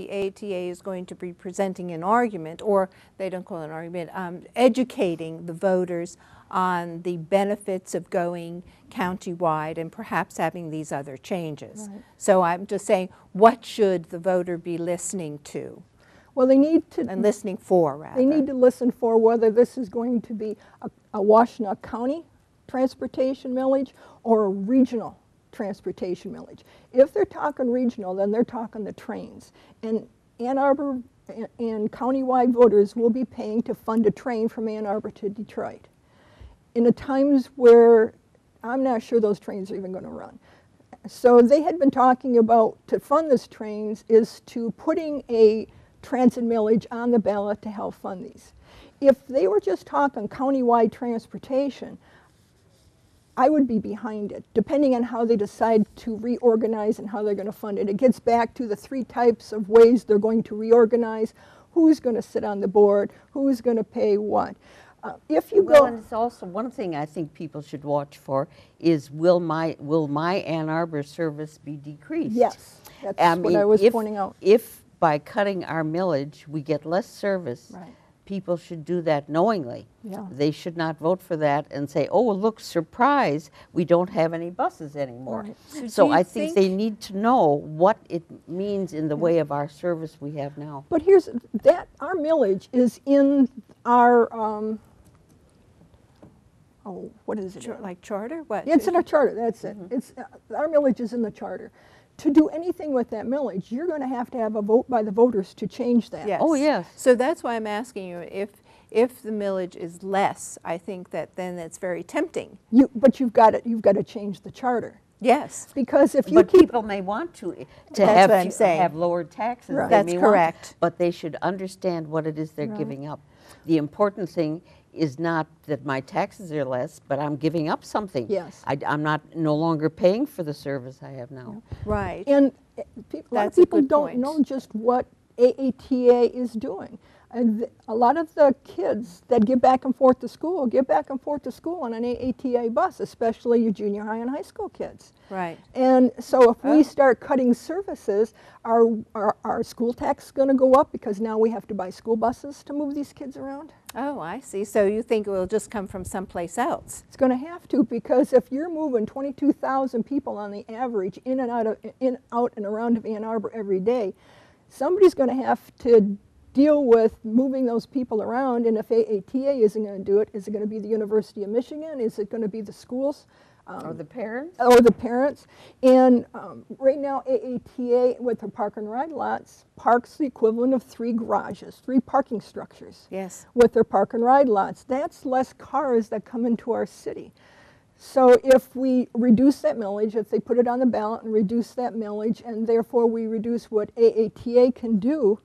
the AATA is going to be presenting an argument, or they don't call it an argument, educating the voters on the benefits of going countywide and perhaps having these other changes. Right. So I'm just saying, what should the voter be listening to? Well, they need to, And listening for, rather. they need to listen for whether this is going to be a Washtenaw County transportation millage or a regional transportation millage. If they're talking regional, then they're talking the trains. And Ann Arbor and countywide voters will be paying to fund a train from Ann Arbor to Detroit in the times where I'm not sure those trains are even going to run. So they had been talking about, to fund these trains, is to putting a transit millage on the ballot to help fund these. If they were just talking countywide transportation, I would be behind it, depending on how they decide to reorganize and how they're going to fund it. It gets back to the three types of ways they're going to reorganize: who's going to sit on the board, who's going to pay what. If you Well, go, and it's also one thing I think people should watch for is will my Ann Arbor service be decreased? yes, that's what I was pointing out. If by cutting our millage we get less service, Right. people should do that knowingly. Yeah. They should not vote for that and say, oh, look, surprise, we don't have any buses anymore. Right. So do you I think they need to know what it means in the way of our service we have now. But here's that, our millage is in our, what is it? Like charter? What? It's in our charter, that's it. It's, our millage is in the charter. To do anything with that millage, you're going to have a vote by the voters to change that. Yes. Oh, yes. So that's why I'm asking you, if the millage is less, I think that then it's very tempting. But you've got to change the charter. Yes. Because if you But keep, people may want to That's what I'm saying. have lowered taxes. Right. They That's may want to, correct. but they should understand what it is they're Right. giving up. The important thing is not that my taxes are less, but I'm giving up something. Yes. I'm no longer paying for the service I have now. Right. and a lot of That's a people good don't point. know just what AATA is doing. And a lot of the kids that get back and forth to school on an AATA bus, especially your junior high and high school kids. Right. And so if Oh. we start cutting services, our school tax is going to go up because now we have to buy school buses to move these kids around. Oh, I see. So you think it will just come from someplace else? It's going to have to, because if you're moving 22,000 people on the average in out and around of Ann Arbor every day, somebody's going to have to deal with moving those people around. And if AATA isn't going to do it, is it going to be the University of Michigan? Is it going to be the schools? Or the parents? Or the parents. And right now, AATA, with their park and ride lots, parks the equivalent of 3 garages, 3 parking structures. Yes. With their park and ride lots. That's less cars that come into our city. So if we reduce that millage, if they put it on the ballot and reduce that millage, and therefore we reduce what AATA can do,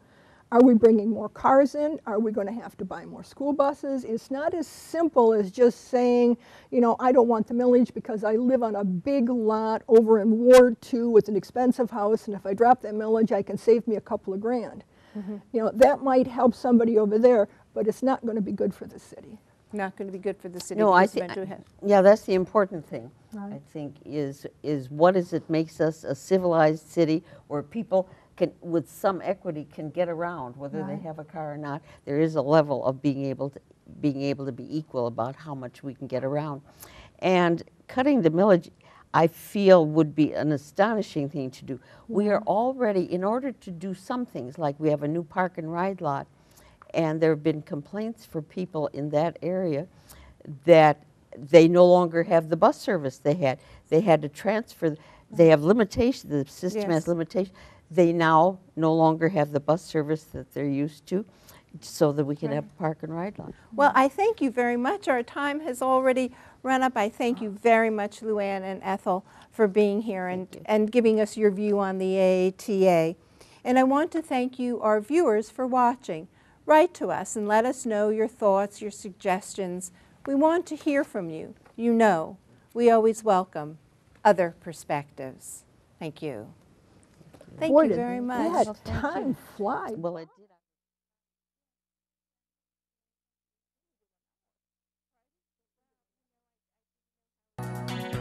are we bringing more cars in? Are we going to have to buy more school buses? It's not as simple as just saying, you know, I don't want the millage because I live on a big lot over in Ward 2 with an expensive house, and if I drop that millage, I can save me a couple of grand. You know, that might help somebody over there, but it's not going to be good for the city. Not going to be good for the city. No, I because think, eventually have- yeah, that's the important thing. Right. I think is what is it makes us a civilized city where people can, with some equity, can get around, whether they Right. have a car or not. There is a level of being able to be equal about how much we can get around. And cutting the millage, I feel, would be an astonishing thing to do. We are already, in order to do some things, like we have a new park and ride lot, and there have been complaints for people in that area that they no longer have the bus service they had. They had to transfer, they have limitations, the system Yes. has limitations. They now no longer have the bus service that they're used to, so that we can have a park and ride lot. Well, I thank you very much. Our time has already run up. I thank you very much, LuAnne and Ethel, for being here and giving us your view on the AATA. And I want to thank you, our viewers, for watching. Write to us and let us know your thoughts, your suggestions. We want to hear from you. You know, we always welcome other perspectives. Thank you. Thank Boy, you did very much. that time fly. Well, it did.